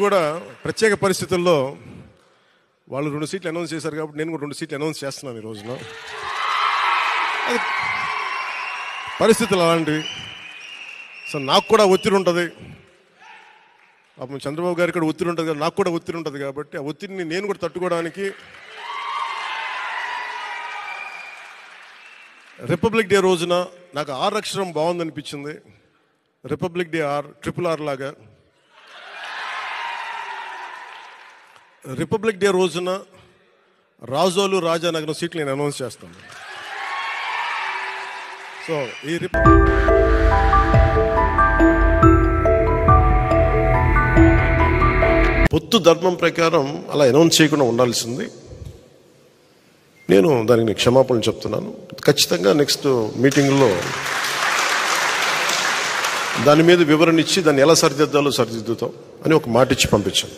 కూడా ప్రత్యేక పరిస్థితుల్లో వాళ్ళు 2 సీట్లు అనౌన్స్ చేశారు కాబట్టి నేను కూడా 2 సీట్లు అనౌన్స్ చేస్తున్నాను ఈ రోజున. అది పరిస్థితులు అలాంటివి. సో నాకు కూడా ఒత్తిడి ఉంటుంది. పాపం చంద్రబాబు గారికి కూడా ఒత్తిడి ఉంటుంది కదా, నాకు కూడా ఒత్తిడి ఉంటుంది కాబట్టి ఆ ఒత్తిడిని నేను కూడా తట్టుకోవడానికి రిపబ్లిక్ డే రోజున నాకు ఆర్ అక్షరం బాగుందనిపించింది. రిపబ్లిక్ డే RRR లాగా రిపబ్లిక్ డే రోజున రాజోలు రాజానగరం సీట్లు నేను అనౌన్స్ చేస్తాను. సో ఈ పొత్తు ధర్మం ప్రకారం అలా అనౌన్స్ చేయకుండా ఉండాల్సింది. నేను దానికి క్షమాపణలు చెప్తున్నాను. ఖచ్చితంగా నెక్స్ట్ మీటింగ్లో దాని మీద వివరణ ఇచ్చి దాన్ని ఎలా సరిదిద్దాలో సరిదిద్దుతాం అని ఒక మాట ఇచ్చి పంపించాను.